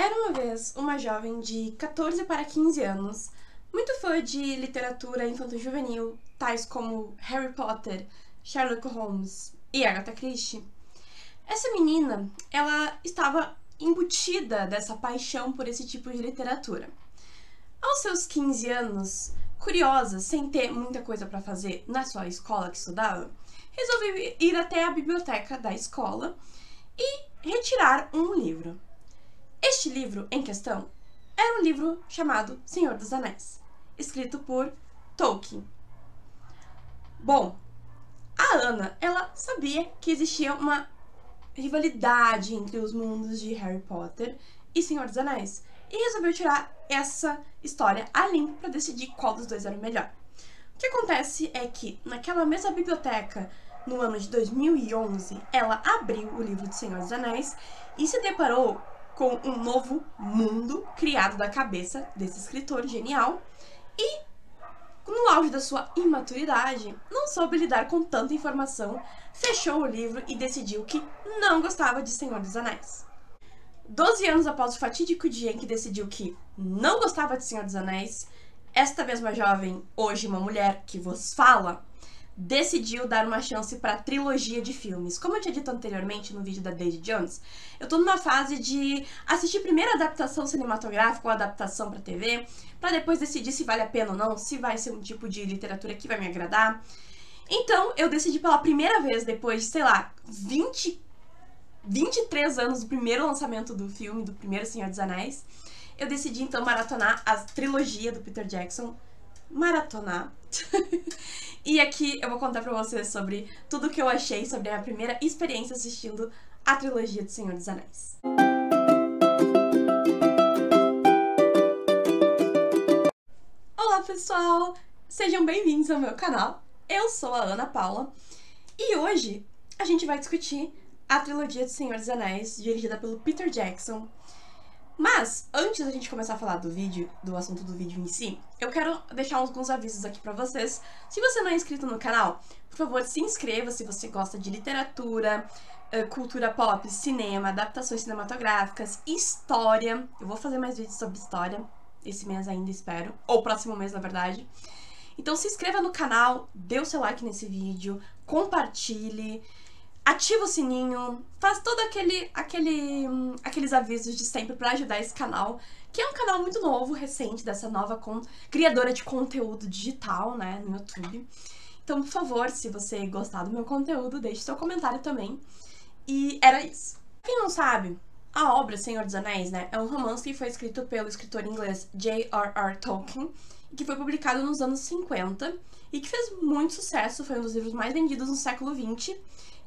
Era uma vez uma jovem de 14 para 15 anos, muito fã de literatura infanto-juvenil, tais como Harry Potter, Sherlock Holmes e Agatha Christie. Essa menina, ela estava embutida dessa paixão por esse tipo de literatura. Aos seus 15 anos, curiosa, sem ter muita coisa para fazer na sua escola que estudava, resolveu ir até a biblioteca da escola e retirar um livro. Este livro em questão era um livro chamado Senhor dos Anéis, escrito por Tolkien. Bom, a Ana, ela sabia que existia uma rivalidade entre os mundos de Harry Potter e Senhor dos Anéis e resolveu tirar essa história a limpo para decidir qual dos dois era o melhor. O que acontece é que naquela mesma biblioteca, no ano de 2011, ela abriu o livro de Senhor dos Anéis e se deparou com um novo mundo criado da cabeça desse escritor genial e, no auge da sua imaturidade, não soube lidar com tanta informação, fechou o livro e decidiu que não gostava de Senhor dos Anéis. 12 anos após o fatídico dia em que decidiu que não gostava de Senhor dos Anéis, esta mesma jovem, hoje uma mulher que vos fala, decidiu dar uma chance para a trilogia de filmes. Como eu tinha dito anteriormente no vídeo da Daisy Jones, eu tô numa fase de assistir primeiro a adaptação cinematográfica ou a adaptação para TV, para depois decidir se vale a pena ou não, se vai ser um tipo de literatura que vai me agradar. Então, eu decidi pela primeira vez, depois de, sei lá, 23 anos do primeiro lançamento do filme, do primeiro Senhor dos Anéis, eu decidi então maratonar a trilogia do Peter Jackson. Maratonar. E aqui eu vou contar pra vocês sobre tudo o que eu achei sobre a minha primeira experiência assistindo a trilogia do Senhor dos Anéis. Olá pessoal, sejam bem-vindos ao meu canal. Eu sou a Ana Paula e hoje a gente vai discutir a trilogia do Senhor dos Anéis, dirigida pelo Peter Jackson. Mas, antes da gente começar a falar do assunto do vídeo em si, eu quero deixar alguns avisos aqui pra vocês. Se você não é inscrito no canal, por favor, se inscreva se você gosta de literatura, cultura pop, cinema, adaptações cinematográficas, história. Eu vou fazer mais vídeos sobre história, esse mês ainda, espero. Ou próximo mês, na verdade. Então se inscreva no canal, dê o seu like nesse vídeo, compartilhe, ativa o sininho, faz todo aqueles avisos de sempre pra ajudar esse canal, que é um canal muito novo, recente, dessa nova criadora de conteúdo digital, né, no YouTube. Então, por favor, se você gostar do meu conteúdo, deixe seu comentário também. E era isso. Quem não sabe, a obra Senhor dos Anéis, né, é um romance que foi escrito pelo escritor inglês J.R.R. Tolkien, que foi publicado nos anos 50 e que fez muito sucesso, foi um dos livros mais vendidos no século XX.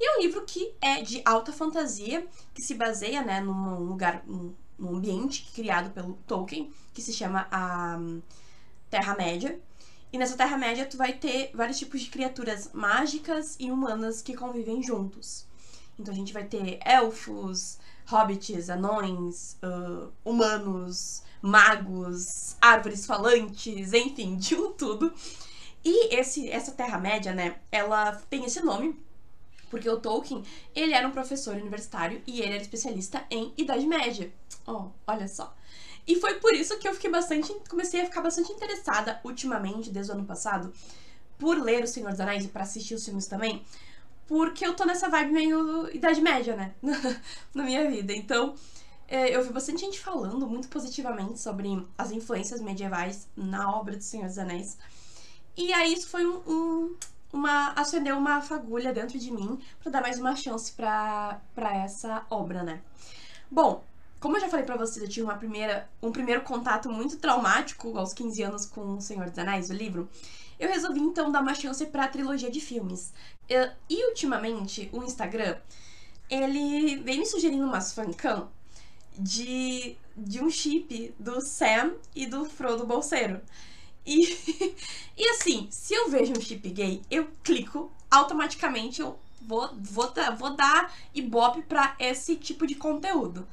E é um livro que é de alta fantasia, que se baseia, né, num ambiente criado pelo Tolkien, que se chama a Terra-média. E nessa Terra-média tu vai ter vários tipos de criaturas mágicas e humanas que convivem juntos. Então a gente vai ter elfos, hobbits, anões, humanos, magos, árvores falantes, enfim, de um tudo. E essa Terra-média, né, ela tem esse nome porque o Tolkien, ele era um professor universitário e ele era especialista em Idade Média. Oh, olha só. E foi por isso que eu comecei a ficar bastante interessada ultimamente, desde o ano passado, por ler O Senhor dos Anéis e para assistir os filmes também, porque eu tô nessa vibe meio Idade Média, né, na minha vida. Então, eu vi bastante gente falando muito positivamente sobre as influências medievais na obra do Senhor dos Anéis. E aí isso foi acendeu uma fagulha dentro de mim pra dar mais uma chance pra essa obra, né? Bom, como eu já falei pra vocês, eu tive um primeiro contato muito traumático aos 15 anos com O Senhor dos Anéis, o livro. Eu resolvi então dar uma chance pra trilogia de filmes. E ultimamente, o Instagram, ele vem me sugerindo umas fancam de um chip do Sam e do Frodo Bolseiro. E assim, se eu vejo um chip gay, eu clico, automaticamente eu vou dar ibope pra esse tipo de conteúdo.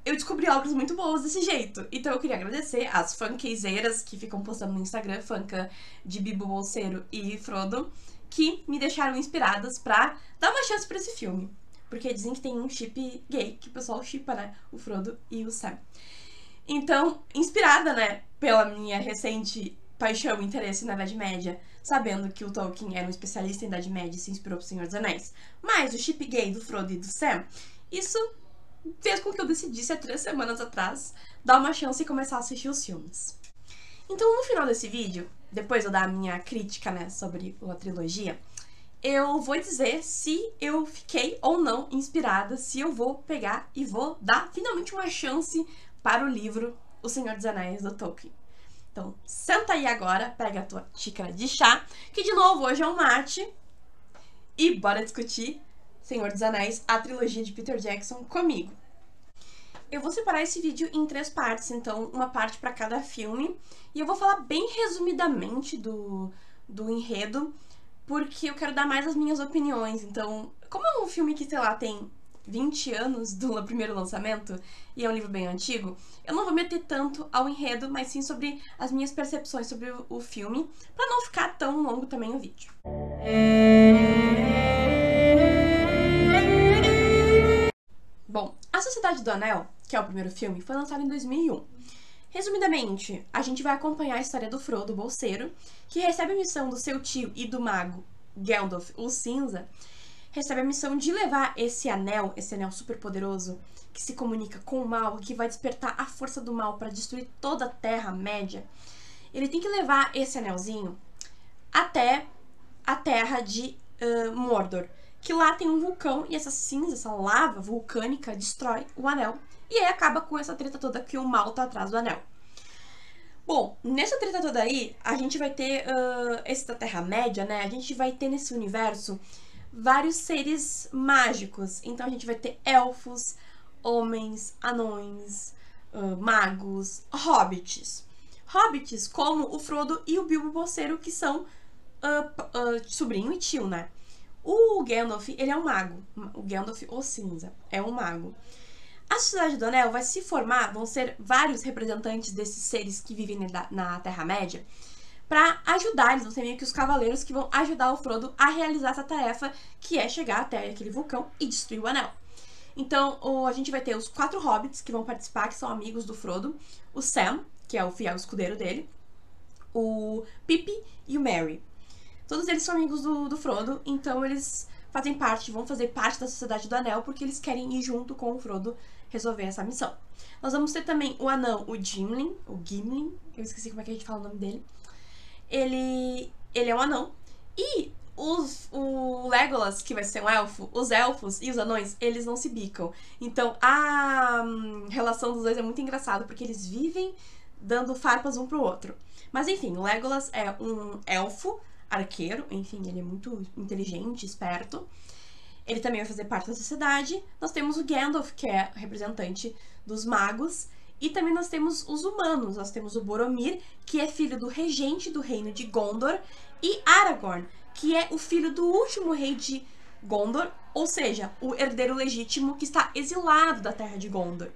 Eu descobri obras muito boas desse jeito, então eu queria agradecer às funkeiras que ficam postando no Instagram, fanca de Bilbo Bolseiro e Frodo, que me deixaram inspiradas pra dar uma chance pra esse filme. porque dizem que tem um chip gay, que o pessoal shippa, né, o Frodo e o Sam. Então, inspirada, né, pela minha recente paixão e interesse na Idade Média, sabendo que o Tolkien era um especialista em Idade Média e se inspirou pro Senhor dos Anéis, mas o chip gay do Frodo e do Sam, isso fez com que eu decidisse há 3 semanas atrás dar uma chance e começar a assistir os filmes. Então, no final desse vídeo, depois eu dar a minha crítica, né, sobre a trilogia, eu vou dizer se eu fiquei ou não inspirada, se eu vou pegar e vou dar finalmente uma chance para o livro O Senhor dos Anéis, do Tolkien. Então, senta aí agora, pega a tua xícara de chá, que de novo hoje é um mate, e bora discutir Senhor dos Anéis, a trilogia de Peter Jackson, comigo. Eu vou separar esse vídeo em 3 partes, então uma parte para cada filme, e eu vou falar bem resumidamente do enredo, porque eu quero dar mais as minhas opiniões. Então, como é um filme que, sei lá, tem 20 anos do primeiro lançamento, e é um livro bem antigo, eu não vou meter tanto ao enredo, mas sim sobre as minhas percepções sobre o filme, pra não ficar tão longo também o vídeo. Bom, A Sociedade do Anel, que é o primeiro filme, foi lançado em 2001. Resumidamente, a gente vai acompanhar a história do Frodo, o bolseiro, que recebe a missão do seu tio e do mago Gandalf, o Cinza, recebe a missão de levar esse anel super poderoso, que se comunica com o mal, que vai despertar a força do mal para destruir toda a Terra-média. Ele tem que levar esse anelzinho até a terra de Mordor, que lá tem um vulcão e essa cinza, essa lava vulcânica destrói o anel. E aí acaba com essa treta toda que o mal tá atrás do anel. Bom, nessa treta toda aí, a gente vai ter esse da Terra-média, né? A gente vai ter nesse universo vários seres mágicos. Então a gente vai ter elfos, homens, anões, magos, hobbits. Hobbits como o Frodo e o Bilbo Bolseiro, que são sobrinho e tio, né? O Gandalf, ele é um mago. O Gandalf, o Cinza, é um mago. A Sociedade do Anel vai se formar, vão ser vários representantes desses seres que vivem na Terra-média, para ajudar, eles vão ser meio que os cavaleiros que vão ajudar o Frodo a realizar essa tarefa, que é chegar até aquele vulcão e destruir o anel. Então, a gente vai ter os 4 hobbits que vão participar, que são amigos do Frodo, o Sam, que é o fiel escudeiro dele, o Pippin e o Merry. Todos eles são amigos do Frodo, então eles vão fazer parte da Sociedade do Anel, porque eles querem ir junto com o Frodo resolver essa missão. Nós vamos ter também o anão, o Gimli, eu esqueci como é que a gente fala o nome dele. Ele é um anão. E o Legolas, que vai ser um elfo, os elfos e os anões, eles não se bicam. Então a relação dos dois é muito engraçada, porque eles vivem dando farpas um pro outro. Mas enfim, o Legolas é um elfo, arqueiro, enfim, ele é muito inteligente, esperto. Ele também vai fazer parte da sociedade. Nós temos o Gandalf, que é representante dos magos. E também nós temos os humanos. Nós temos o Boromir, que é filho do regente do reino de Gondor. E Aragorn, que é o filho do último rei de Gondor. Ou seja, o herdeiro legítimo que está exilado da terra de Gondor.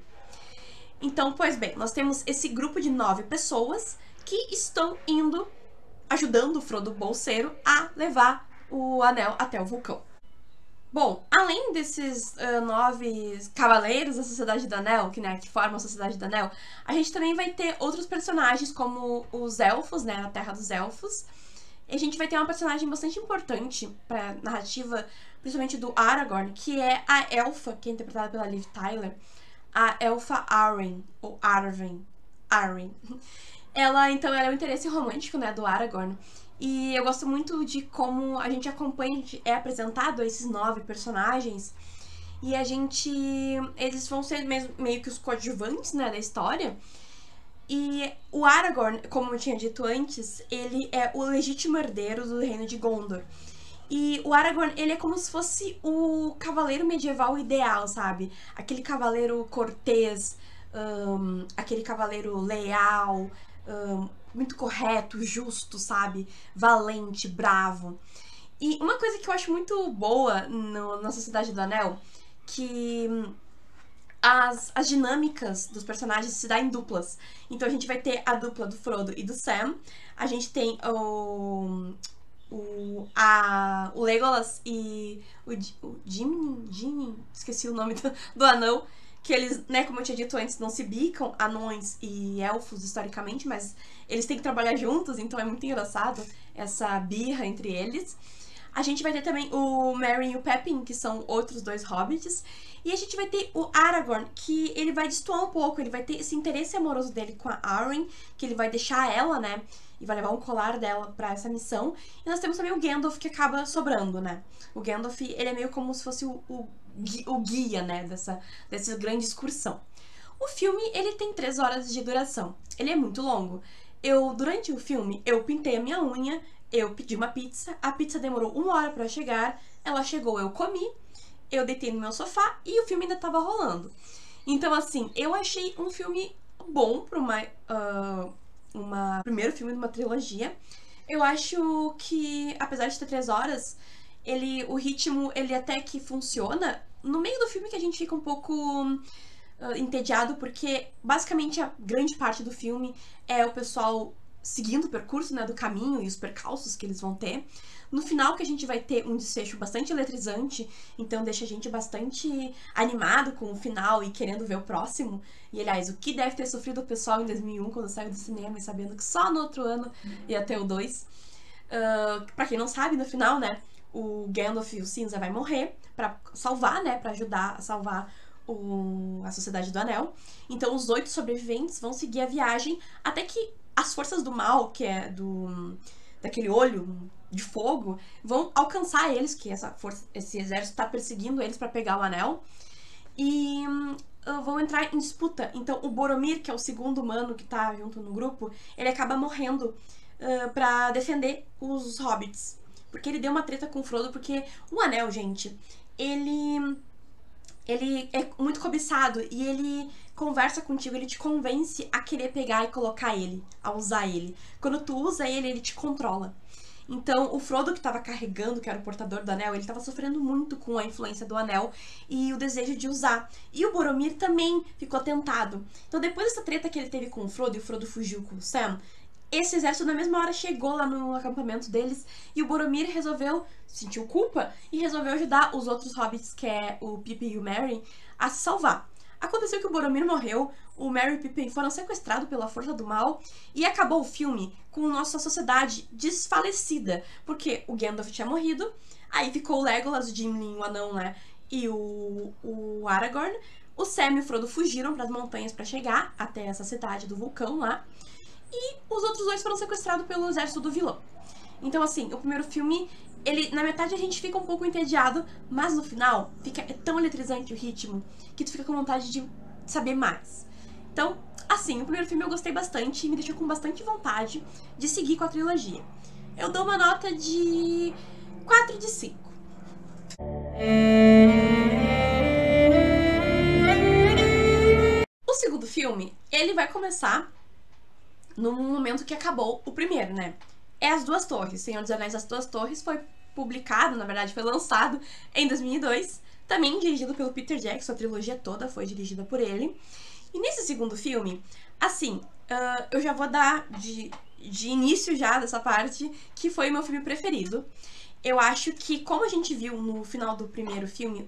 Então, pois bem, nós temos esse grupo de 9 pessoas que estão ajudando o Frodo Bolseiro a levar o anel até o vulcão. Bom, além desses 9 cavaleiros da Sociedade do Anel, que formam a Sociedade do Anel, a gente também vai ter outros personagens como os elfos, né, na Terra dos Elfos. E a gente vai ter uma personagem bastante importante para a narrativa, principalmente do Aragorn, que é a elfa, que é interpretada pela Liv Tyler, a elfa Arwen, ou Arwen. Ela é o interesse romântico, né, do Aragorn. E eu gosto muito de como a gente acompanha, é apresentado a esses 9 personagens. E eles vão ser meio que os coadjuvantes, né, da história. E o Aragorn, como eu tinha dito antes, ele é o legítimo herdeiro do reino de Gondor. E o Aragorn, ele é como se fosse o cavaleiro medieval ideal, sabe? Aquele cavaleiro cortês, aquele cavaleiro leal, muito correto, justo, sabe? Valente, bravo. E uma coisa que eu acho muito boa na Sociedade do Anel, que as dinâmicas dos personagens se dão em duplas. Então a gente vai ter a dupla do Frodo e do Sam. A gente tem o Legolas e o Gimli, esqueci o nome do anão, que eles, né, como eu tinha dito antes, não se bicam, anões e elfos historicamente, mas eles têm que trabalhar juntos, então é muito engraçado essa birra entre eles. A gente vai ter também o Merry e o Pippin, que são outros dois hobbits. E a gente vai ter o Aragorn, que ele vai destoar um pouco, ele vai ter esse interesse amoroso dele com a Arwen, que ele vai deixar ela, né, e vai levar um colar dela pra essa missão. E nós temos também o Gandalf, que acaba sobrando, né. O Gandalf, ele é meio como se fosse o guia, né, dessa grande excursão. O filme, ele tem 3 horas de duração. Ele é muito longo. Durante o filme, eu pintei a minha unha, eu pedi uma pizza, a pizza demorou 1 hora pra chegar, ela chegou, eu comi, eu deitei no meu sofá e o filme ainda tava rolando. Então, assim, eu achei um filme bom pra primeiro filme de uma trilogia. Eu acho que, apesar de ter 3 horas, o ritmo, ele até que funciona. No meio do filme que a gente fica um pouco entediado, porque basicamente a grande parte do filme é o pessoal seguindo o percurso, né, do caminho e os percalços que eles vão ter. No final que a gente vai ter um desfecho bastante eletrizante, então deixa a gente bastante animado com o final e querendo ver o próximo. E, aliás, o que deve ter sofrido o pessoal em 2001 quando saiu do cinema e sabendo que só no outro ano ia ter o 2. Pra quem não sabe, no final, né, o Gandalf e o Cinza vai morrer pra salvar, né, pra ajudar a salvar a Sociedade do Anel. Então os 8 sobreviventes vão seguir a viagem até que as forças do mal, que é daquele olho de fogo, vão alcançar eles, que esse exército tá perseguindo eles pra pegar o anel, e vão entrar em disputa. Então o Boromir, que é o segundo humano que tá junto no grupo, ele acaba morrendo pra defender os hobbits, porque ele deu uma treta com o Frodo, porque o anel, gente, ele é muito cobiçado e ele conversa contigo, ele te convence a querer pegar e colocar ele, a usar ele. Quando tu usa ele, ele te controla. Então, o Frodo, que estava carregando, que era o portador do anel, ele estava sofrendo muito com a influência do anel e o desejo de usar. E o Boromir também ficou tentado. Então, depois dessa treta que ele teve com o Frodo, e o Frodo fugiu com o Sam, esse exército na mesma hora chegou lá no acampamento deles e o Boromir sentiu culpa e resolveu ajudar os outros hobbits, que é o Pippin e o Merry, a se salvar. Aconteceu que o Boromir morreu, o Merry e o Pippin foram sequestrados pela força do mal e acabou o filme com nossa sociedade desfalecida, porque o Gandalf tinha morrido, aí ficou o Legolas, o Gimli, o anão, né, e o Aragorn. O Sam e o Frodo fugiram para as montanhas para chegar até essa cidade do vulcão lá. E os outros 2 foram sequestrados pelo exército do vilão. Então, assim, o primeiro filme, na metade a gente fica um pouco entediado, mas no final é tão eletrizante o ritmo que tu fica com vontade de saber mais. Então, assim, o primeiro filme eu gostei bastante e me deixou com bastante vontade de seguir com a trilogia. Eu dou uma nota de 4 de 5. O segundo filme, ele vai começar no momento que acabou o primeiro, né? É As Duas Torres. Senhor dos Anéis, As Duas Torres foi publicado, na verdade foi lançado em 2002, também dirigido pelo Peter Jackson, a trilogia toda foi dirigida por ele. E nesse segundo filme, assim, eu já vou dar de início já dessa parte, que foi o meu filme preferido. Eu acho que, como a gente viu no final do primeiro filme,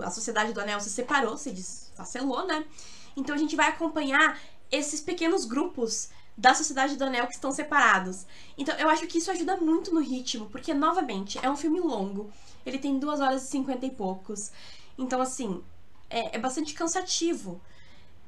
a Sociedade do Anel se separou, se desfacelou, né? Então a gente vai acompanhar esses pequenos grupos da Sociedade do Anel que estão separados. Então eu acho que isso ajuda muito no ritmo, porque, novamente, é um filme longo. Ele tem 2 horas e 50 e poucos. Então, assim, é bastante cansativo.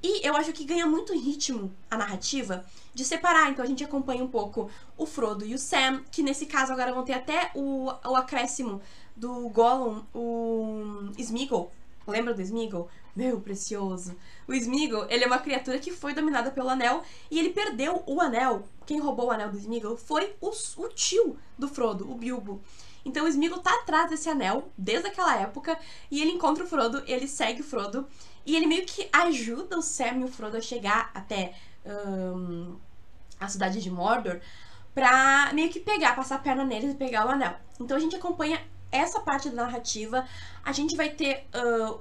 E eu acho que ganha muito ritmo a narrativa de separar. Então a gente acompanha um pouco o Frodo e o Sam, que nesse caso agora vão ter até o acréscimo do Gollum, o Sméagol. Lembra do Sméagol? Meu precioso. O Sméagol, ele é uma criatura que foi dominada pelo anel e ele perdeu o anel. Quem roubou o anel do Sméagol foi o tio do Frodo, o Bilbo. Então o Sméagol tá atrás desse anel desde aquela época e ele encontra o Frodo, ele segue o Frodo e ele meio que ajuda o Sam e o Frodo a chegar até a cidade de Mordor pra meio que passar a perna neles e pegar o anel. Então a gente acompanha essa parte da narrativa. A gente vai ter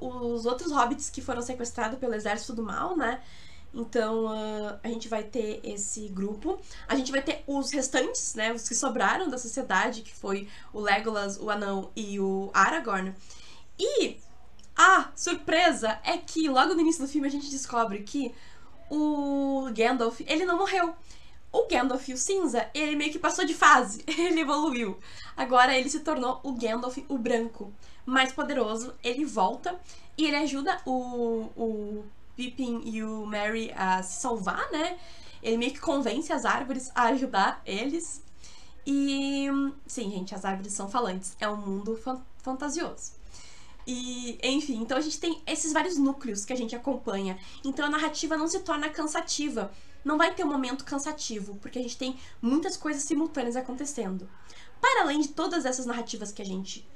os outros hobbits que foram sequestrados pelo exército do mal, né? Então, a gente vai ter esse grupo. A gente vai ter os restantes, né? Os que sobraram da sociedade, que foi o Legolas, o Anão e o Aragorn. E a surpresa é que logo no início do filme a gente descobre que o Gandalf, ele não morreu. O Gandalf, o cinza, ele meio que passou de fase, ele evoluiu. Agora ele se tornou o Gandalf, o branco, mais poderoso. Ele volta e ele ajuda o Pippin e o Merry a se salvar, né? Ele meio que convence as árvores a ajudar eles. E sim, gente, as árvores são falantes. É um mundo fantasioso. E, enfim, então a gente tem esses vários núcleos que a gente acompanha. Então a narrativa não se torna cansativa. Não vai ter um momento cansativo, porque a gente tem muitas coisas simultâneas acontecendo. Para além de todas essas narrativas que a gente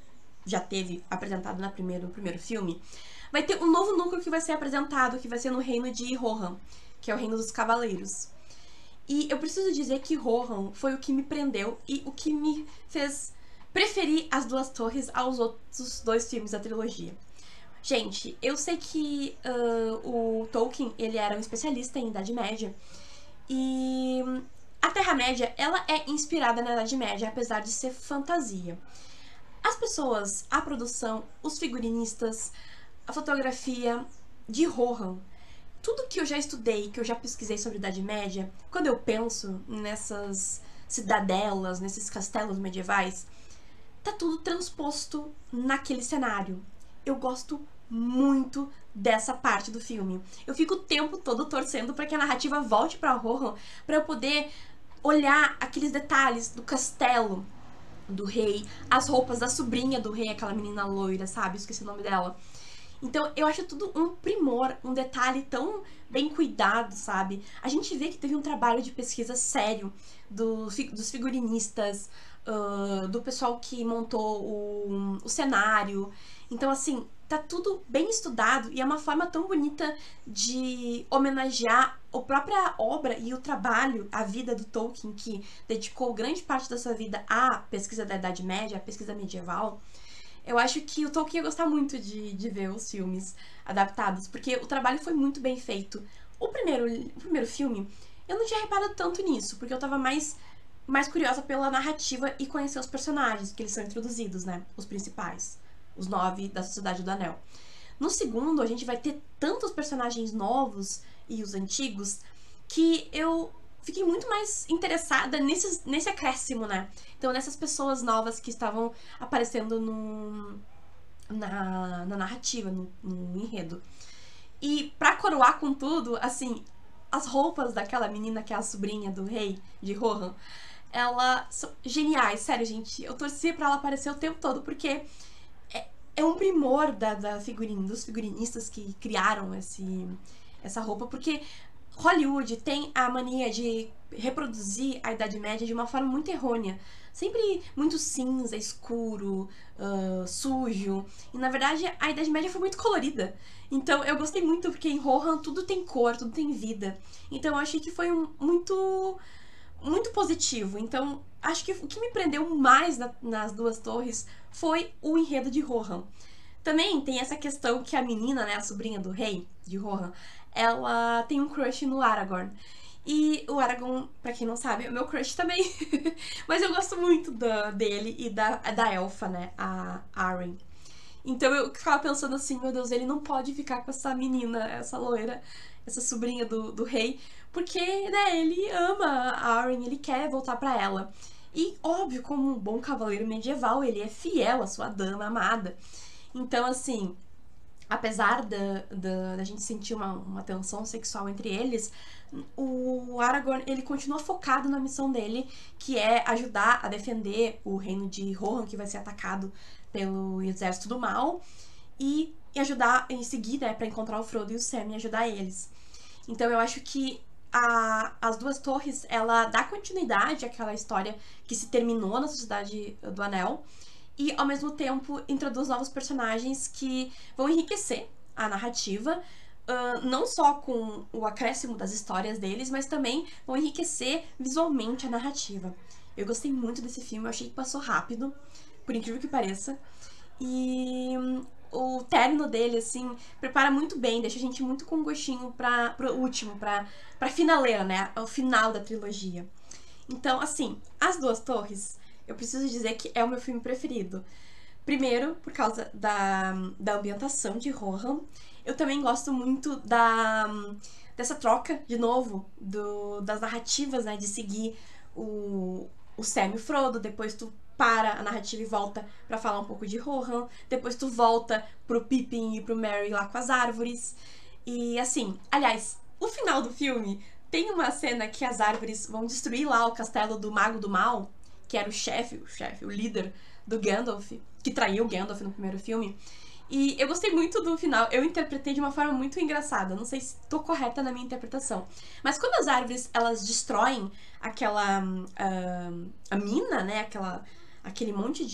já teve apresentado no primeiro filme, vai ter um novo núcleo que vai ser apresentado, que vai ser no reino de Rohan, que é o reino dos cavaleiros. E eu preciso dizer que Rohan foi o que me prendeu e o que me fez preferir As Duas Torres aos outros dois filmes da trilogia. Gente, eu sei que o Tolkien, ele era um especialista em Idade Média, e a Terra-média, ela é inspirada na Idade Média, apesar de ser fantasia. As pessoas, a produção, os figurinistas, a fotografia de Rohan, tudo que eu já estudei, que eu já pesquisei sobre a Idade Média, quando eu penso nessas cidadelas, nesses castelos medievais, tá tudo transposto naquele cenário. Eu gosto muito dessa parte do filme. Eu fico o tempo todo torcendo para que a narrativa volte para Rohan, para eu poder olhar aqueles detalhes do castelo do rei, as roupas da sobrinha do rei, aquela menina loira, sabe? Esqueci o nome dela. Então, eu acho tudo um primor, um detalhe tão bem cuidado, sabe? A gente vê que teve um trabalho de pesquisa sério dos figurinistas, do pessoal que montou o cenário. Então, assim, tá tudo bem estudado e é uma forma tão bonita de homenagear a própria obra e o trabalho, a vida do Tolkien, que dedicou grande parte da sua vida à pesquisa da Idade Média, à pesquisa medieval. Eu acho que o Tolkien ia gostar muito de ver os filmes adaptados, porque o trabalho foi muito bem feito. O primeiro filme, eu não tinha reparado tanto nisso, porque eu tava mais curiosa pela narrativa e conhecer os personagens, que eles são introduzidos, né? Os principais, os 9 da Sociedade do Anel. No segundo, a gente vai ter tantos personagens novos e os antigos, que eu fiquei muito mais interessada nesse acréscimo, né? Então, nessas pessoas novas que estavam aparecendo na narrativa, no enredo. E pra coroar com tudo, assim, as roupas daquela menina que é a sobrinha do rei de Rohan, elas são geniais, sério, gente. Eu torcia pra ela aparecer o tempo todo, porque é um primor dos figurinistas que criaram essa roupa, porque Hollywood tem a mania de reproduzir a Idade Média de uma forma muito errônea. Sempre muito cinza, escuro, sujo. E na verdade a Idade Média foi muito colorida. Então eu gostei muito, porque em Rohan tudo tem cor, tudo tem vida. Então eu achei que foi muito positivo. Então acho que o que me prendeu mais nas Duas Torres foi o enredo de Rohan. Também tem essa questão que a menina, né, a sobrinha do rei de Rohan, ela tem um crush no Aragorn. E o Aragorn, pra quem não sabe, é o meu crush também. Mas eu gosto muito dele e da elfa, né, a Arryn. Então eu ficava pensando assim, meu Deus, ele não pode ficar com essa menina, essa loira, essa sobrinha do rei, porque, né, ele ama a Arryn, ele quer voltar pra ela. E, óbvio, como um bom cavaleiro medieval, ele é fiel à sua dama amada. Então, assim, apesar da gente sentir uma tensão sexual entre eles, o Aragorn, ele continua focado na missão dele, que é ajudar a defender o reino de Rohan, que vai ser atacado pelo exército do mal, e ajudar em seguir, né, pra encontrar o Frodo e o Sam e ajudar eles. Então eu acho que As Duas Torres, ela dá continuidade àquela história que se terminou na Sociedade do Anel, e ao mesmo tempo introduz novos personagens que vão enriquecer a narrativa, não só com o acréscimo das histórias deles, mas também vão enriquecer visualmente a narrativa. Eu gostei muito desse filme, eu achei que passou rápido, por incrível que pareça. E o término dele, assim, prepara muito bem, deixa a gente muito com gostinho pro último, pra finaleira, né? O final da trilogia. Então, assim, As Duas Torres, eu preciso dizer que é o meu filme preferido. Primeiro, por causa da ambientação de Rohan. Eu também gosto muito dessa troca, de novo, das narrativas, né? De seguir o Sam e o Frodo, depois tu para a narrativa e volta pra falar um pouco de Rohan, depois tu volta pro Pippin e pro Merry lá com as árvores. E assim, aliás, o final do filme tem uma cena que as árvores vão destruir lá o castelo do Mago do Mal, que era o líder do Gandalf, que traiu o Gandalf no primeiro filme. E eu gostei muito do final, eu interpretei de uma forma muito engraçada, não sei se tô correta na minha interpretação. Mas quando as árvores, elas destroem aquela a mina, né, aquele monte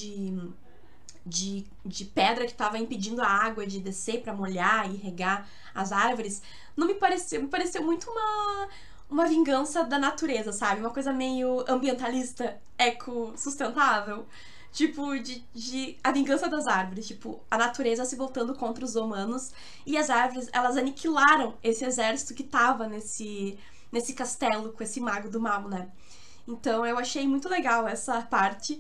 de pedra que tava impedindo a água de descer pra molhar e regar as árvores, não me pareceu muito uma vingança da natureza, sabe? Uma coisa meio ambientalista, eco-sustentável. Tipo, a vingança das árvores, tipo, a natureza se voltando contra os humanos e as árvores, elas aniquilaram esse exército que tava nesse castelo com esse mago do mal, né? Então eu achei muito legal essa parte.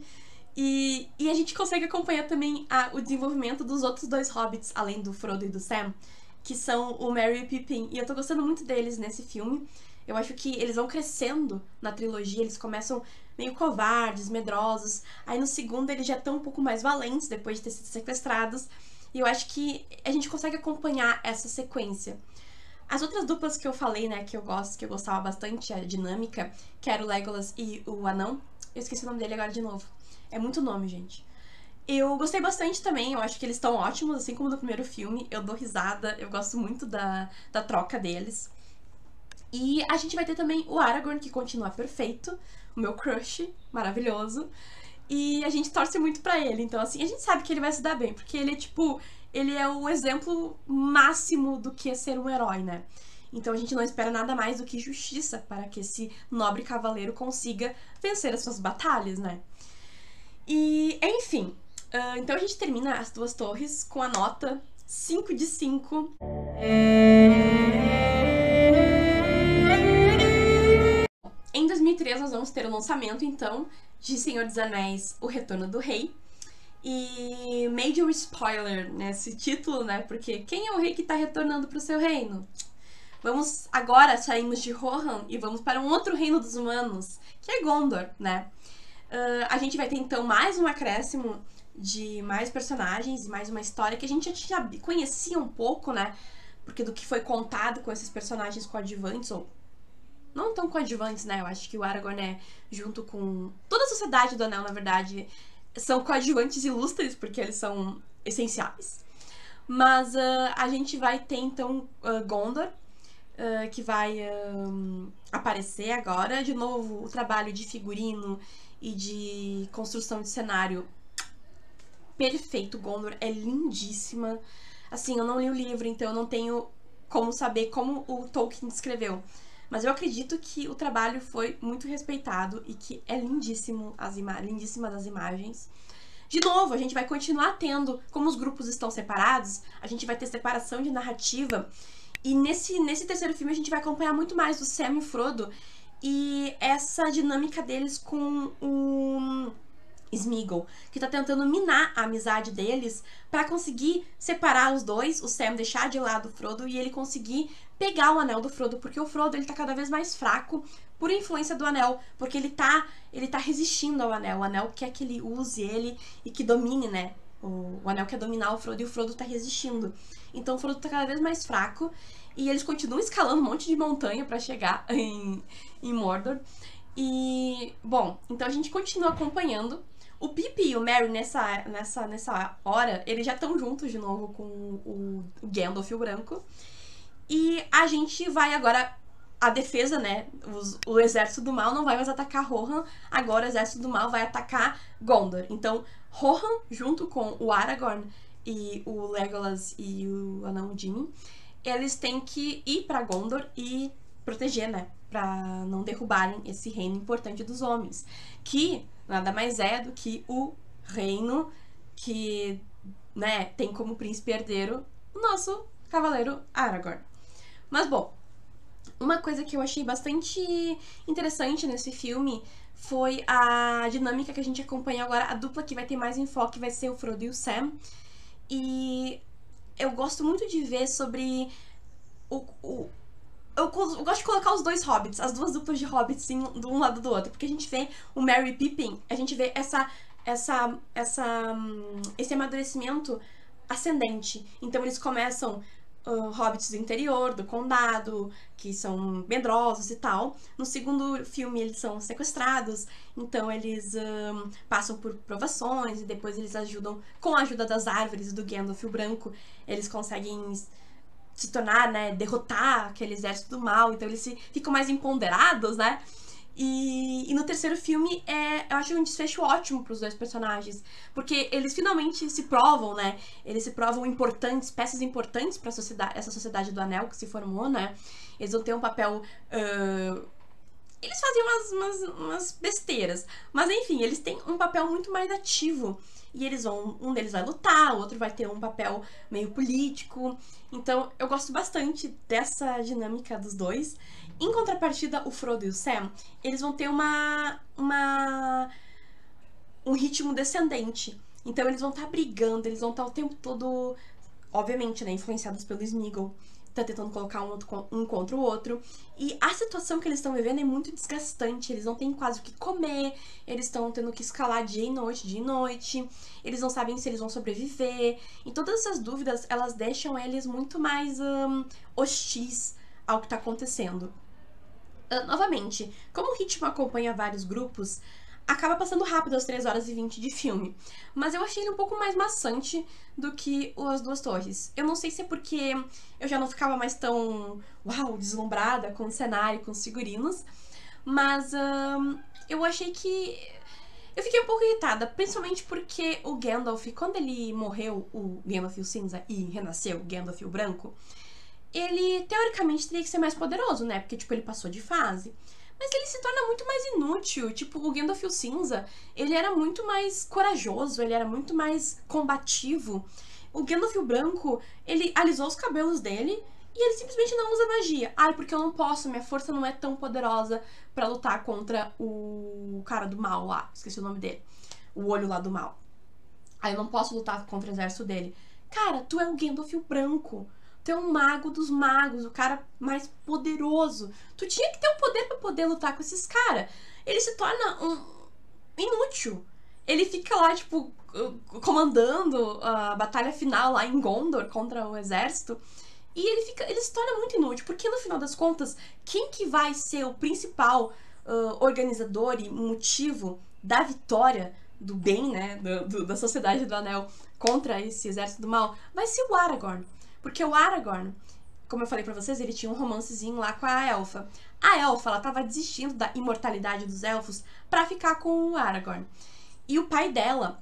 E a gente consegue acompanhar também o desenvolvimento dos outros dois hobbits, além do Frodo e do Sam, que são o Merry e o Pippin. E eu tô gostando muito deles nesse filme. Eu acho que eles vão crescendo na trilogia, eles começam meio covardes, medrosos. Aí no segundo eles já estão um pouco mais valentes, depois de ter sido sequestrados. E eu acho que a gente consegue acompanhar essa sequência. As outras duplas que eu falei, né, que eu gostava bastante, a dinâmica, que era o Legolas e o Anão. Eu esqueci o nome dele agora de novo. É muito nome, gente. Eu gostei bastante também, eu acho que eles estão ótimos, assim como no primeiro filme. Eu dou risada, eu gosto muito da troca deles. E a gente vai ter também o Aragorn, que continua perfeito, o meu crush, maravilhoso. E a gente torce muito pra ele, então assim, a gente sabe que ele vai se dar bem, porque ele é tipo, ele é o exemplo máximo do que é ser um herói, né? Então a gente não espera nada mais do que justiça para que esse nobre cavaleiro consiga vencer as suas batalhas, né? E, enfim, então a gente termina As Duas Torres com a nota 5 de 5. Em 2003 nós vamos ter o lançamento, então, de Senhor dos Anéis, O Retorno do Rei. E major spoiler nesse título, né? Porque quem é o rei que tá retornando pro seu reino? Saímos de Rohan e vamos para um outro reino dos humanos, que é Gondor, né? A gente vai ter, então, mais um acréscimo de mais personagens e mais uma história que a gente já conhecia um pouco, né? Porque do que foi contado com esses personagens coadjuvantes, ou não tão coadjuvantes, né? Eu acho que o Aragorn é, junto com toda a Sociedade do Anel, na verdade, são coadjuvantes ilustres, porque eles são essenciais. Mas a gente vai ter, então, Gondor, que vai aparecer agora. De novo, o trabalho de figurino e de construção de cenário perfeito. Gondor é lindíssima. Assim, eu não li o livro, então eu não tenho como saber como o Tolkien escreveu. Mas eu acredito que o trabalho foi muito respeitado e que é lindíssimo lindíssimas as imagens. De novo, a gente vai continuar tendo, como os grupos estão separados, a gente vai ter separação de narrativa. E nesse terceiro filme a gente vai acompanhar muito mais do Sam e o Frodo e essa dinâmica deles com o Sméagol, que tá tentando minar a amizade deles pra conseguir separar os dois, o Sam deixar de lado o Frodo e ele conseguir pegar o anel do Frodo, porque o Frodo ele tá cada vez mais fraco por influência do anel, porque ele tá resistindo ao anel, o anel quer que ele use ele e que domine, né? O anel quer dominar o Frodo e o Frodo tá resistindo. Então o Frodo tá cada vez mais fraco e eles continuam escalando um monte de montanha pra chegar em Mordor. E, bom, então a gente continua acompanhando. O Pippin e o Merry, nessa hora, eles já estão juntos de novo com o Gandalf, o Branco. E a gente vai agora... A defesa, né? O exército do mal não vai mais atacar Rohan. Agora o exército do mal vai atacar Gondor. Então, Rohan, junto com o Aragorn e o Legolas e o Anão Jimmy, eles têm que ir pra Gondor e proteger, né? Pra não derrubarem esse reino importante dos homens. Que nada mais é do que o reino que né, tem como príncipe herdeiro o nosso cavaleiro Aragorn. Mas, bom, uma coisa que eu achei bastante interessante nesse filme foi a dinâmica que a gente acompanha agora. A dupla que vai ter mais enfoque vai ser o Frodo e o Sam. E eu gosto muito de ver sobre eu gosto de colocar os dois hobbits, as duas duplas de hobbits, assim, de um lado do outro. Porque a gente vê o Merry e Pippin, a gente vê esse amadurecimento ascendente. Então eles começam hobbits do interior, do condado, que são medrosos e tal. No segundo filme eles são sequestrados, então eles passam por provações e depois eles ajudam, com a ajuda das árvores do Gandalf o Branco, eles conseguem se tornar, né, derrotar aquele exército do mal, então eles ficam mais empoderados, né? E no terceiro filme, eu acho um desfecho ótimo pros dois personagens. Porque eles finalmente se provam, né? Eles se provam importantes, peças importantes pra essa sociedade do Anel que se formou, né? Eles vão ter um papel... Eles fazem umas besteiras. Mas enfim, eles têm um papel muito mais ativo. E um deles vai lutar, o outro vai ter um papel meio político. Então eu gosto bastante dessa dinâmica dos dois. Em contrapartida, o Frodo e o Sam, eles vão ter um ritmo descendente. Então eles vão estar brigando, eles vão estar o tempo todo, obviamente, né, influenciados pelo Sméagol, tá tentando colocar um contra o outro. E a situação que eles estão vivendo é muito desgastante. Eles não têm quase o que comer, eles estão tendo que escalar dia e noite. Eles não sabem se eles vão sobreviver. E todas essas dúvidas, elas deixam eles muito mais hostis ao que tá acontecendo. Novamente, como o ritmo acompanha vários grupos, acaba passando rápido as 3 horas e 20 de filme. Mas eu achei ele um pouco mais maçante do que As Duas Torres. Eu não sei se é porque eu já não ficava mais tão, deslumbrada com o cenário, com os figurinos, mas eu achei que... Eu fiquei um pouco irritada, principalmente porque o Gandalf, quando ele morreu, o Gandalf o Cinza, e renasceu o Gandalf o Branco, ele, teoricamente, teria que ser mais poderoso, né? Porque, tipo, ele passou de fase. Mas ele se torna muito mais inútil. Tipo, o Gandalf o Cinza, ele era muito mais corajoso, ele era muito mais combativo. O Gandalf o Branco, ele alisou os cabelos dele e ele simplesmente não usa magia. Ai, porque eu não posso, minha força não é tão poderosa pra lutar contra o cara do mal lá. Esqueci o nome dele. O olho lá do mal. Ai, eu não posso lutar contra o exército dele. Cara, tu é o Gandalf o Branco. Tu é um mago dos magos, o cara mais poderoso. Tu tinha que ter um poder pra poder lutar com esses caras. Ele se torna um inútil. Ele fica lá, tipo, comandando a batalha final lá em Gondor contra o exército. E ele se torna muito inútil, porque no final das contas, quem que vai ser o principal organizador e motivo da vitória do bem, né, da Sociedade do Anel contra esse exército do mal, vai ser o Aragorn. Porque o Aragorn, como eu falei pra vocês, ele tinha um romancezinho lá com a elfa. A elfa, ela tava desistindo da imortalidade dos elfos pra ficar com o Aragorn. E o pai dela,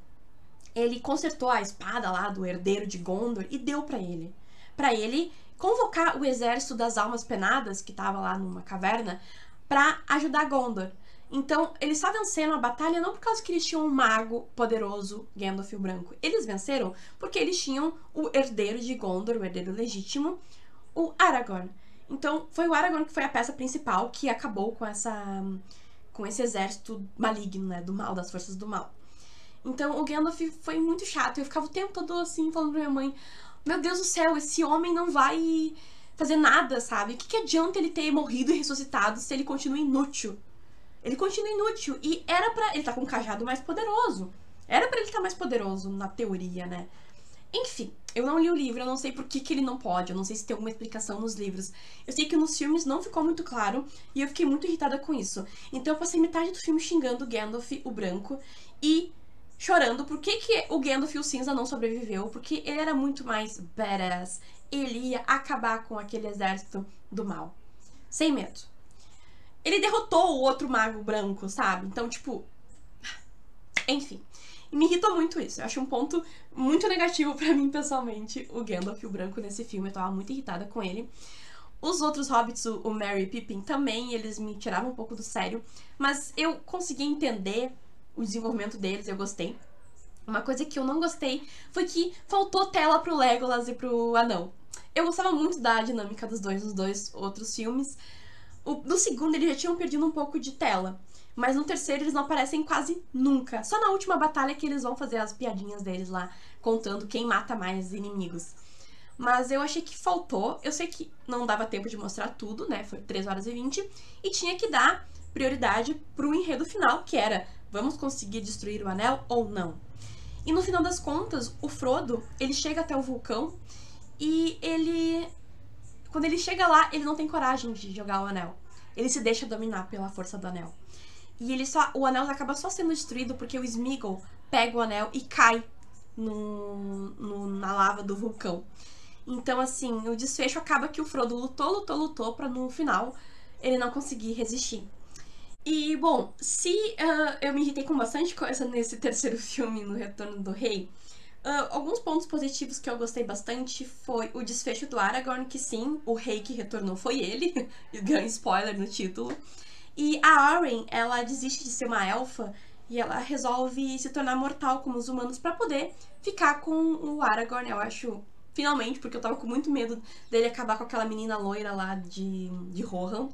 ele consertou a espada lá do herdeiro de Gondor e deu pra ele. Pra ele convocar o exército das almas penadas, que tava lá numa caverna, pra ajudar Gondor. Então, eles só venceram a batalha não por causa que eles tinham um mago poderoso, Gandalf o Branco. Eles venceram porque eles tinham o herdeiro de Gondor, o herdeiro legítimo, o Aragorn. Então, foi o Aragorn que foi a peça principal que acabou com esse exército maligno, né, do mal, das forças do mal. Então, o Gandalf foi muito chato. Eu ficava o tempo todo assim, falando pra minha mãe, meu Deus do céu, esse homem não vai fazer nada, sabe? O que adianta ele ter morrido e ressuscitado se ele continua inútil? Ele continua inútil. E era pra... Ele tá com um cajado mais poderoso. Era pra ele estar mais poderoso, na teoria, né? Enfim, eu não li o livro, eu não sei por que ele não pode. Eu não sei se tem alguma explicação nos livros. Eu sei que nos filmes não ficou muito claro. E eu fiquei muito irritada com isso. Então eu passei metade do filme xingando o Gandalf, o Branco. E chorando por que o Gandalf o Cinza não sobreviveu. Porque ele era muito mais badass. Ele ia acabar com aquele exército do mal. Sem medo. Ele derrotou o outro mago branco, sabe? Então, tipo... Enfim. E me irritou muito isso. Eu acho um ponto muito negativo pra mim, pessoalmente, o Gandalf o Branco nesse filme. Eu tava muito irritada com ele. Os outros hobbits, o Merry e Pippin, também, eles me tiravam um pouco do sério. Mas eu consegui entender o desenvolvimento deles, eu gostei. Uma coisa que eu não gostei foi que faltou tela pro Legolas e pro Anão. Eu gostava muito da dinâmica dos dois nos dois outros filmes. No segundo eles já tinham perdido um pouco de tela. Mas no terceiro eles não aparecem quase nunca. Só na última batalha que eles vão fazer as piadinhas deles lá, contando quem mata mais inimigos. Mas eu achei que faltou. Eu sei que não dava tempo de mostrar tudo, né? Foi 3 horas e 20. E tinha que dar prioridade pro enredo final, que era: vamos conseguir destruir o anel ou não? E no final das contas, o Frodo, ele chega até o vulcão e ele... Quando ele chega lá, ele não tem coragem de jogar o anel. Ele se deixa dominar pela força do anel. E o anel acaba só sendo destruído porque o Sméagol pega o anel e cai na lava do vulcão. Então, assim, o desfecho acaba que o Frodo lutou pra no final ele não conseguir resistir. E, bom, se eu me irritei com bastante coisa nesse terceiro filme, no Retorno do Rei, alguns pontos positivos que eu gostei bastante foi o desfecho do Aragorn, que sim, o rei que retornou foi ele, ganha spoiler no título. E a Arryn, ela desiste de ser uma elfa e ela resolve se tornar mortal como os humanos pra poder ficar com o Aragorn, eu acho, finalmente, porque eu tava com muito medo dele acabar com aquela menina loira lá de Rohan.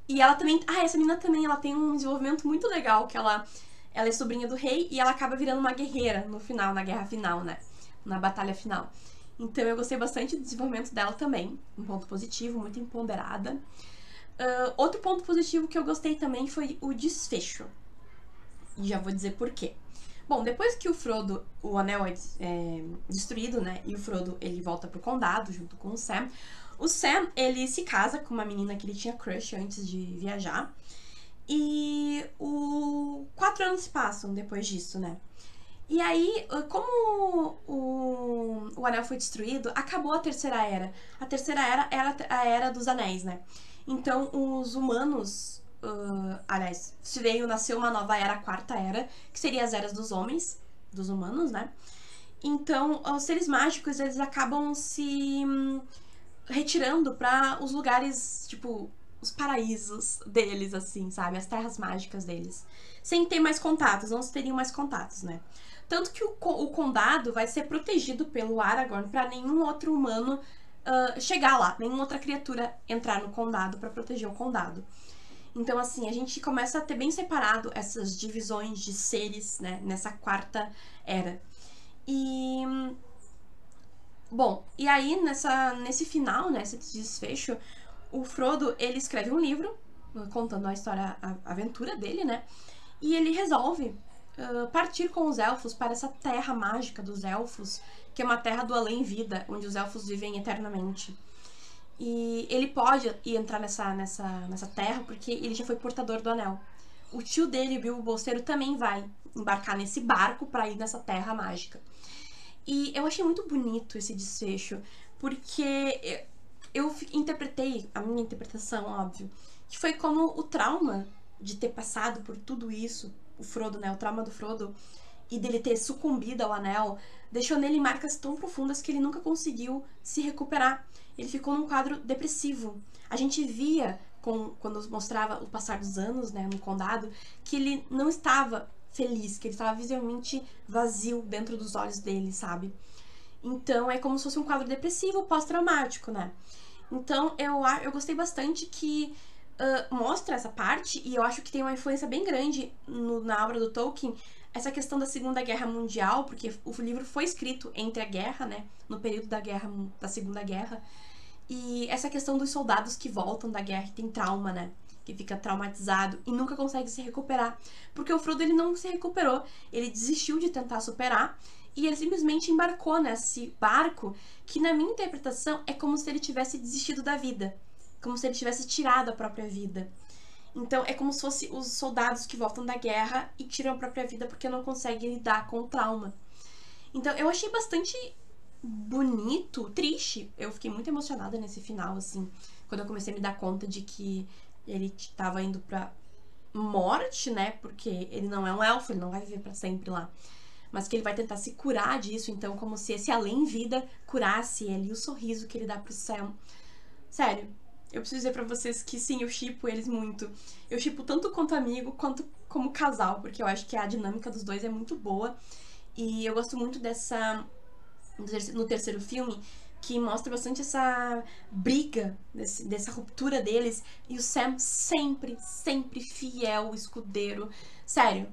E ela também... essa menina também, ela tem um desenvolvimento muito legal, que ela é sobrinha do rei e ela acaba virando uma guerreira no final, na guerra final, né? Na batalha final. Então eu gostei bastante do desenvolvimento dela também. Um ponto positivo, muito empoderada. Outro ponto positivo que eu gostei também foi o desfecho. E já vou dizer por quê. Bom, depois que o anel é destruído, né? E o Frodo, ele volta pro condado junto com o Sam. O Sam, ele se casa com uma menina que ele tinha crush antes de viajar. E 4 anos se passam depois disso, né? E aí, como o anel foi destruído, acabou a Terceira Era. A Terceira Era era a Era dos Anéis, né? Então, os humanos... aliás, nasceu uma nova era, a Quarta Era, que seria as eras dos homens, dos humanos, né? Então, os seres mágicos, eles acabam se retirando pra os lugares, tipo, os paraísos deles, assim, sabe? As terras mágicas deles. Sem ter mais contatos, não se teriam mais contatos, né? Tanto que o condado vai ser protegido pelo Aragorn pra nenhum outro humano chegar lá, nenhuma outra criatura entrar no condado pra proteger o condado. Então, assim, a gente começa a ter bem separado essas divisões de seres, né, nessa Quarta Era. E... Bom, e aí, nesse final, nesse desfecho, o Frodo, ele escreve um livro, contando a história, a aventura dele, né? E ele resolve partir com os elfos para essa terra mágica dos elfos, que é uma terra do além-vida, onde os elfos vivem eternamente. E ele pode ir entrar nessa terra porque ele já foi portador do anel. O tio dele, o Bilbo Bolseiro, também vai embarcar nesse barco para ir nessa terra mágica. E eu achei muito bonito esse desfecho, porque eu interpretei, a minha interpretação, óbvio, que foi como o trauma de ter passado por tudo isso, o Frodo, né, o trauma do Frodo, e dele ter sucumbido ao anel, deixou nele marcas tão profundas que ele nunca conseguiu se recuperar. Ele ficou num quadro depressivo. A gente via, quando mostrava o passar dos anos, né, no condado, que ele não estava feliz, que ele estava visivelmente vazio dentro dos olhos dele, sabe? Então é como se fosse um quadro depressivo pós-traumático, né? Então eu gostei bastante que mostra essa parte, e eu acho que tem uma influência bem grande na obra do Tolkien, essa questão da Segunda Guerra Mundial, porque o livro foi escrito entre a guerra, né? No período da Segunda Guerra. E essa questão dos soldados que voltam da guerra e tem trauma, né? Que fica traumatizado e nunca consegue se recuperar. Porque o Frodo, ele não se recuperou. Ele desistiu de tentar superar e ele simplesmente embarcou nesse barco que, na minha interpretação, é como se ele tivesse desistido da vida. Como se ele tivesse tirado a própria vida. Então, é como se fosse os soldados que voltam da guerra e tiram a própria vida porque não conseguem lidar com o trauma. Então, eu achei bastante bonito, triste. Eu fiquei muito emocionada nesse final, assim, quando eu comecei a me dar conta de que ele tava indo pra morte, né? Porque ele não é um elfo, ele não vai viver pra sempre lá. Mas que ele vai tentar se curar disso, então, como se esse além-vida curasse ele, e o sorriso que ele dá pro Sam. Sério, eu preciso dizer pra vocês que sim, eu shippo eles muito. Eu shippo tanto quanto amigo, quanto como casal, porque eu acho que a dinâmica dos dois é muito boa. E eu gosto muito no terceiro filme, que mostra bastante essa briga, dessa ruptura deles. E o Sam sempre, sempre fiel, escudeiro. Sério,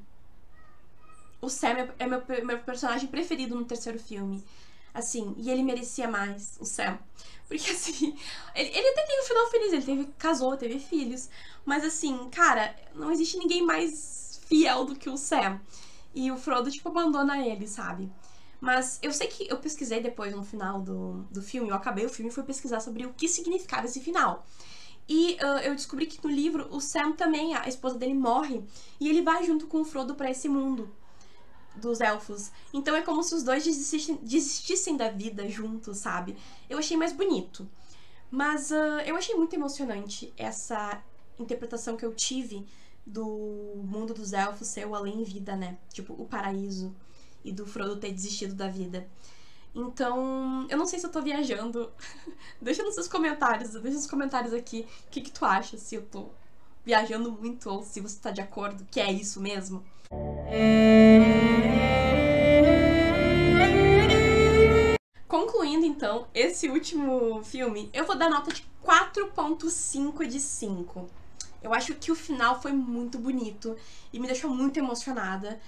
o Sam é meu personagem preferido no terceiro filme. Assim, e ele merecia mais, o Sam. Porque, assim, ele até tem um final feliz, ele casou, teve filhos. Mas, assim, cara, não existe ninguém mais fiel do que o Sam. E o Frodo, tipo, abandona ele, sabe? Mas eu sei que eu pesquisei depois no final do filme, eu acabei o filme e fui pesquisar sobre o que significava esse final. E eu descobri que no livro o Sam também, a esposa dele morre, e ele vai junto com o Frodo pra esse mundo dos elfos. Então é como se os dois desistissem da vida juntos, sabe? Eu achei mais bonito. Mas eu achei muito emocionante essa interpretação que eu tive do mundo dos elfos ser o além-vida, né? Tipo, o paraíso. E do Frodo ter desistido da vida. Então, eu não sei se eu tô viajando. Deixa nos comentários aqui o que tu acha, se eu tô viajando muito ou se você tá de acordo que é isso mesmo. Concluindo, então, esse último filme, eu vou dar nota de 4.5 de 5. Eu acho que o final foi muito bonito e me deixou muito emocionada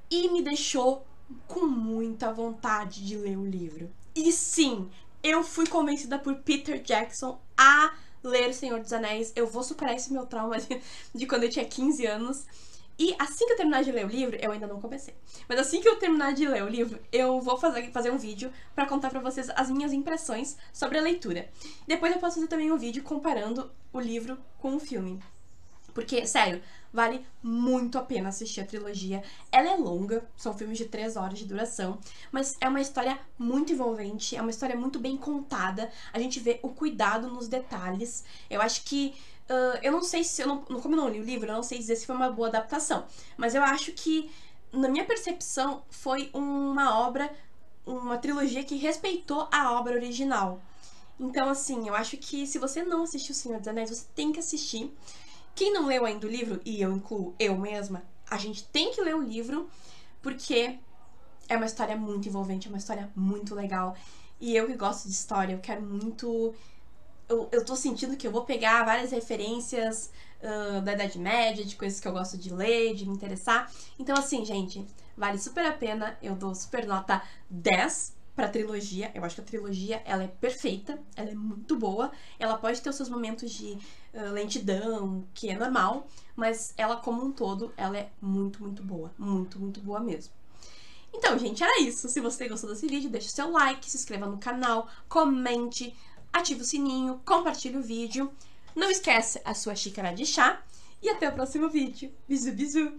e me deixou com muita vontade de ler o livro. E sim, eu fui convencida por Peter Jackson a ler O Senhor dos Anéis. Eu vou superar esse meu trauma de quando eu tinha 15 anos. E assim que eu terminar de ler o livro, eu ainda não comecei, mas assim que eu terminar de ler o livro, eu vou fazer um vídeo pra contar pra vocês as minhas impressões sobre a leitura. Depois eu posso fazer também um vídeo comparando o livro com o filme. Porque, sério, vale muito a pena assistir a trilogia. Ela é longa, são filmes de 3 horas de duração, mas é uma história muito envolvente, é uma história muito bem contada. A gente vê o cuidado nos detalhes. Eu acho que eu não sei se, como eu não li o livro, eu não sei dizer se foi uma boa adaptação, mas eu acho que, na minha percepção, foi uma trilogia que respeitou a obra original. Então, assim, eu acho que se você não assistiu O Senhor dos Anéis, você tem que assistir. Quem não leu ainda o livro, e eu incluo eu mesma, a gente tem que ler o livro, porque é uma história muito envolvente, é uma história muito legal. E eu que gosto de história, eu quero muito... Eu tô sentindo que eu vou pegar várias referências da Idade Média, de coisas que eu gosto de ler, de me interessar. Então, assim, gente, vale super a pena. Eu dou super nota 10 pra trilogia. Eu acho que a trilogia, ela é perfeita, ela é muito boa. Ela pode ter os seus momentos de lentidão, que é normal, mas ela como um todo, ela é muito, muito boa. Muito, muito boa mesmo. Então, gente, era isso. Se você gostou desse vídeo, deixa o seu like, se inscreva no canal, comente, ative o sininho, compartilhe o vídeo. Não esquece a sua xícara de chá. E até o próximo vídeo. Bisu, bisu!